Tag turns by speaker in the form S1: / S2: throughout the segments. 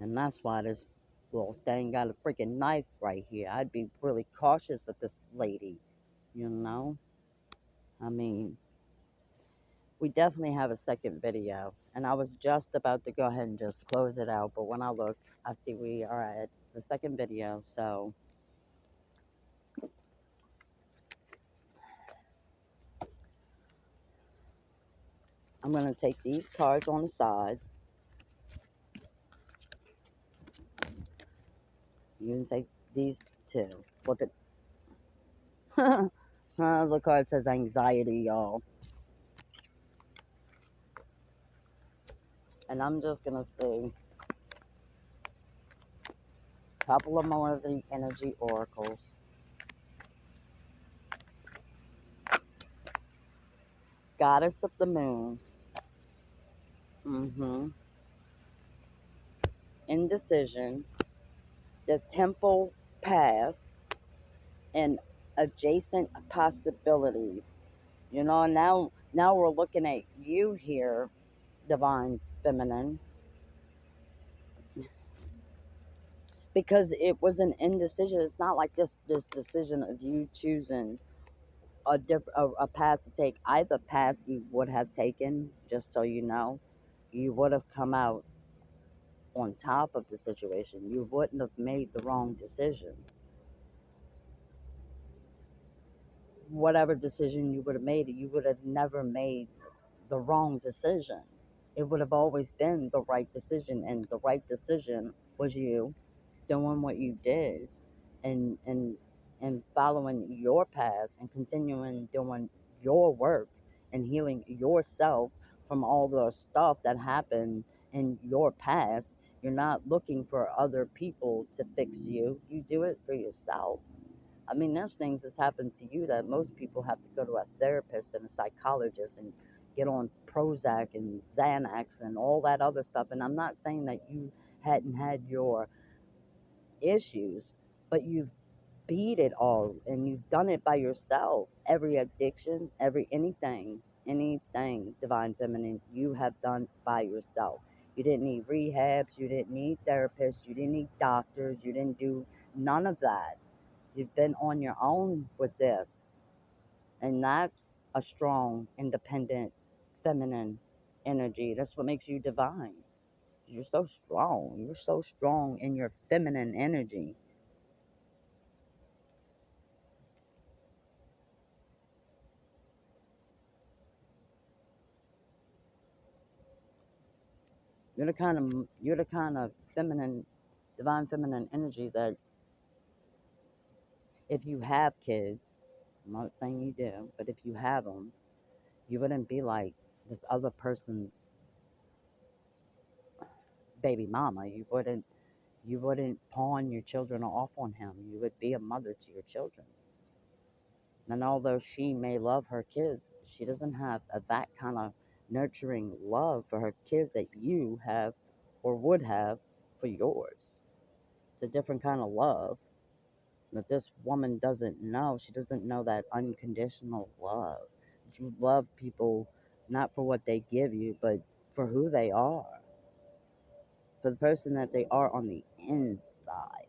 S1: And that's why this little thing got a freaking knife right here. I'd be really cautious of this lady, you know? I mean, we definitely have a second video. And I was just about to go ahead and just close it out, but when I look, I see we are at the second video. So I'm going to take these cards on the side. You can take these two. Look at the card says anxiety, y'all. And I'm just going to see a couple of more of the energy oracles. Goddess of the moon. Indecision. The temple path. And adjacent possibilities. Now we're looking at you here, divine feminine, because it was an indecision. It's not like this decision of you choosing a path to take. Either path you would have taken, just so you know, you would have come out on top of the situation. You wouldn't have made the wrong decision. Whatever decision you would have made, you would have never made the wrong decision. It would have always been the right decision, and the right decision was you doing what you did, and following your path and continuing doing your work and healing yourself from all the stuff that happened in your past. You're not looking for other people to fix you. You do it for yourself. I mean, there's things that's happened to you that most people have to go to a therapist and a psychologist and get on Prozac and Xanax and all that other stuff. And I'm not saying that you hadn't had your issues, but you've beat it all and you've done it by yourself. Every addiction, anything, divine feminine, you have done by yourself. You didn't need rehabs, you didn't need therapists, you didn't need doctors, you didn't do none of that. You've been on your own with this. And that's a strong, independent, feminine energy. That's what makes you divine. You're so strong. You're so strong in your feminine energy. You're the kind of feminine, divine feminine energy that if you have kids, I'm not saying you do, but if you have them, you wouldn't be like this other person's baby mama. You wouldn't pawn your children off on him. You would be a mother to your children. And although she may love her kids, she doesn't have that kind of nurturing love for her kids that you have or would have for yours. It's a different kind of love that this woman doesn't know. She doesn't know that unconditional love. You love people not for what they give you, but for who they are, for the person that they are on the inside.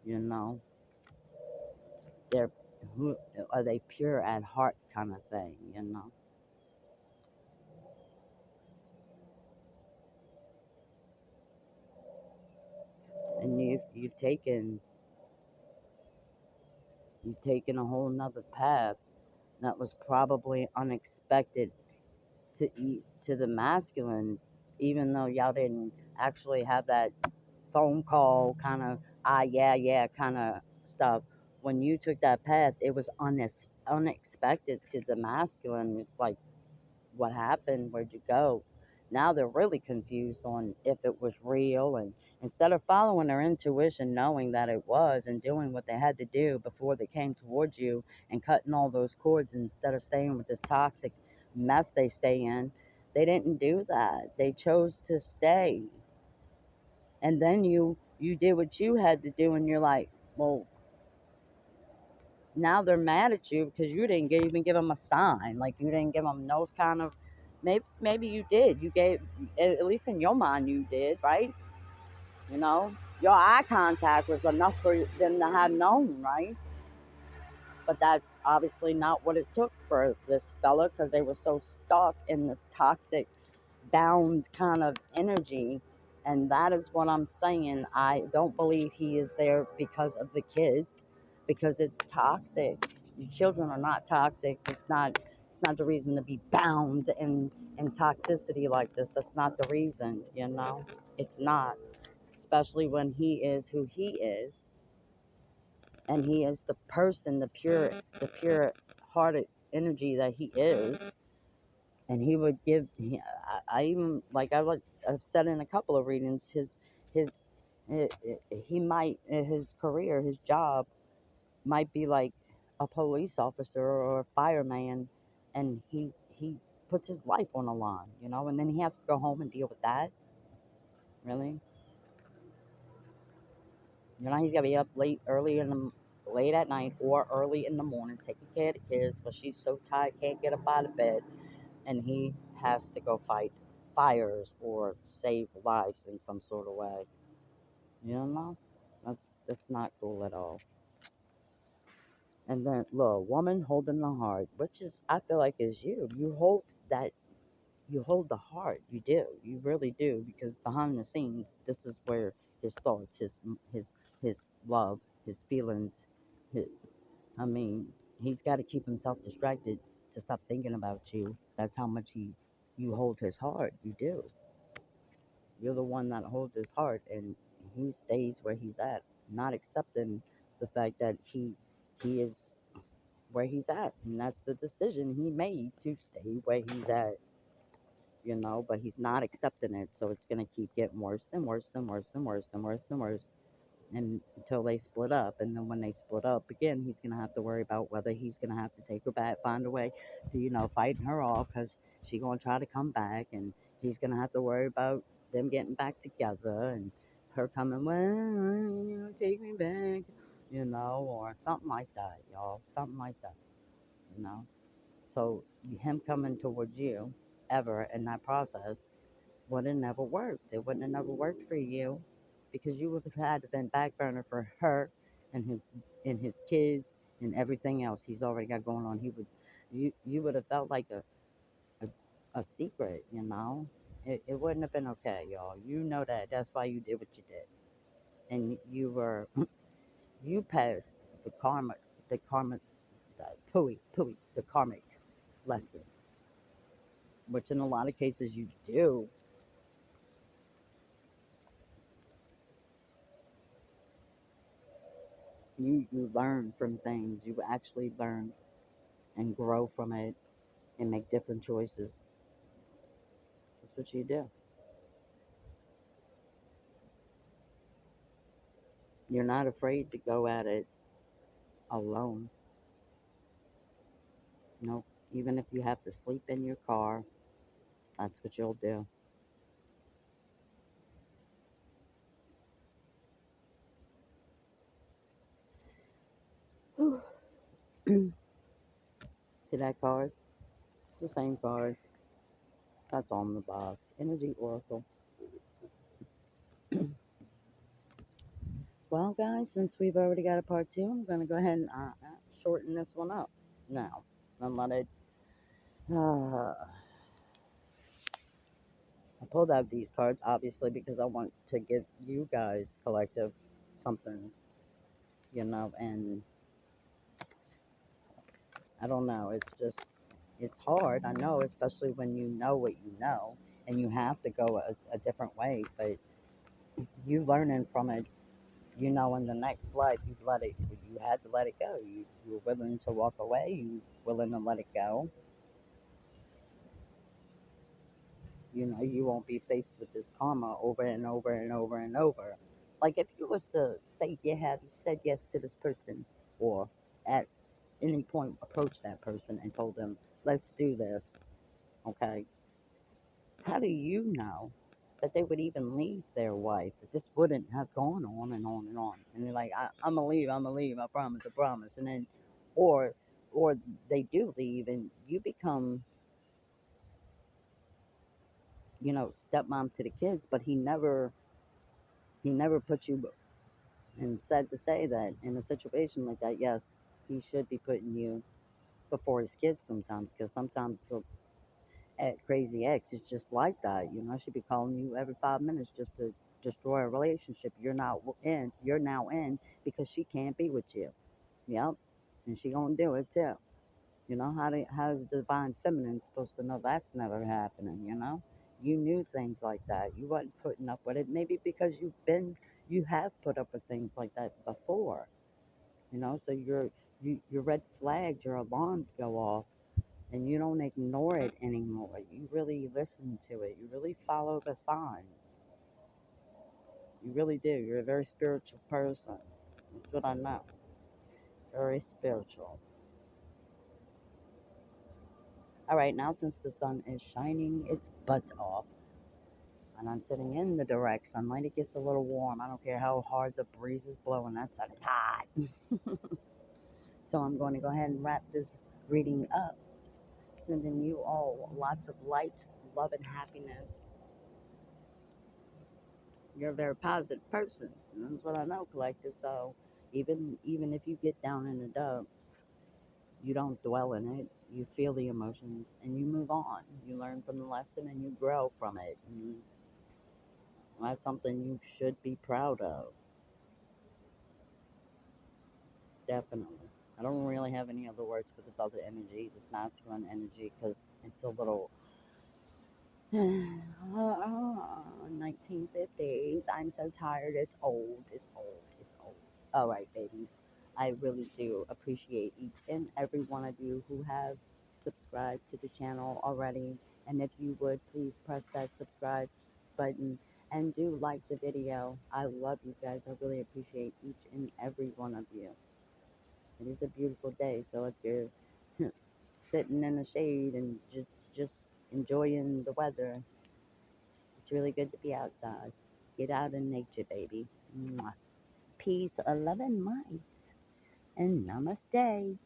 S1: You know, they're who are they pure at heart kind of thing. And you've taken a whole nother path that was probably unexpected to the masculine, even though y'all didn't actually have that phone call kind of yeah yeah kind of stuff. When you took that path, it was unexpected to the masculine. It's like, what happened? Where'd you go? Now they're really confused on if it was real. And instead of following their intuition, knowing that it was, and doing what they had to do before they came towards you and cutting all those cords, instead of staying with this toxic mess they stay in, they didn't do that. They chose to stay. And then you did what you had to do, and you're like, well, now they're mad at you because you didn't even give them a sign. Like, you didn't give them no kind of, maybe you did. You gave, at least in your mind you did, right? You know, your eye contact was enough for them to have known, right? But that's obviously not what it took for this fella because they were so stuck in this toxic, bound kind of energy. And that is what I'm saying. I don't believe he is there because of the kids, because it's toxic. Your children are not toxic. It's not the reason to be bound in toxicity like this. That's not the reason, you know. It's not. Especially when he is who he is, and he is the person, the pure hearted energy that he is. And he would give. I even I've said in a couple of readings, his he might his career, his job might be like a police officer or a fireman, and he puts his life on the line, and then he has to go home and deal with that. Really, he's gotta be up late at night or early in the morning taking care of the kids because she's so tired, can't get up out of bed, and he has to go fight fires or save lives in some sort of way. That's not cool at all. And then look, woman holding the heart, which is I feel like is you. That you hold the heart. You do. You really do. Because behind the scenes, this is where his thoughts, his love, his feelings. His, I mean, he's got to keep himself distracted to stop thinking about you. That's how much you hold his heart. You do. You're the one that holds his heart, and he stays where he's at, not accepting the fact that he is where he's at, and that's the decision he made to stay where he's at. But he's not accepting it, so it's gonna keep getting worse and worse and worse and worse and worse and worse, and until they split up. And then when they split up again, he's gonna have to worry about whether he's gonna have to take her back, find a way to fighting her off because she gonna try to come back, and he's gonna have to worry about them getting back together and her coming, well, take me back, or something like that, y'all, something like that, you know. So him coming towards you ever in that process would have never worked. It wouldn't have never worked for you because you would have had to been back burner for her and his kids and everything else he's already got going on. You would have felt like a secret. It wouldn't have been okay, y'all. You know that. That's why you did what you did. And you passed the karma, the pooey, the karmic lesson, which in a lot of cases you do. You learn from things. You actually learn and grow from it and make different choices. That's what you do. You're not afraid to go at it alone. Nope. Even if you have to sleep in your car, that's what you'll do. See that card? It's the same card. That's on the box. Energy Oracle. Well, guys, since we've already got a part two, I'm going to go ahead and shorten this one up now and let it. Uh, I pulled out these cards obviously because I want to give you guys collective something, and I don't know. It's hard. I know, especially when you know what you know and you have to go a different way, but you learning from it, in the next life, you had to let it go. You were willing to walk away, you willing to let it go. You won't be faced with this karma over and over and over and over. Like if you was to say you have said yes to this person, or at any point approach that person and told them, let's do this, okay? How do you know that they would even leave their wife? That this wouldn't have gone on and on and on. And they're like, I'm gonna leave, I promise, I promise. And then, or, or they do leave, and you become, stepmom to the kids, but he never He never put you, and sad to say that in a situation like that, yes, he should be putting you before his kids sometimes, because sometimes the crazy ex is just like that. You know, she'd be calling you every 5 minutes just to destroy a relationship you're now in, because she can't be with you. Yep, and she gonna do it too. You know, how's the divine feminine supposed to know that's never happening? You know, you knew things like that. You wasn't putting up with it. Maybe because you have put up with things like that before. You know, so your red flags, your alarms go off, and you don't ignore it anymore. You really listen to it. You really follow the signs. You really do. You're a very spiritual person. That's what I know. Very spiritual. All right, now since the sun is shining its butt off, and I'm sitting in the direct sunlight, it gets a little warm. I don't care how hard the breeze is blowing, that sun is hot. So I'm going to go ahead and wrap this reading up, sending you all lots of light, love, and happiness. You're a very positive person. And that's what I know, collective. So even if you get down in the dumps, you don't dwell in it. You feel the emotions and you move on. You learn from the lesson and you grow from it. And that's something you should be proud of. Definitely. I don't really have any other words for this other energy, this masculine energy, because it's a little 1950s. I'm so tired. It's old. It's old. It's old. All right, babies. I really do appreciate each and every one of you who have subscribed to the channel already. And if you would please press that subscribe button and do like the video. I love you guys. I really appreciate each and every one of you. It is a beautiful day. So if you're sitting in the shade and just enjoying the weather, it's really good to be outside. Get out in nature, baby. Mwah. Peace, love, and light. And namaste.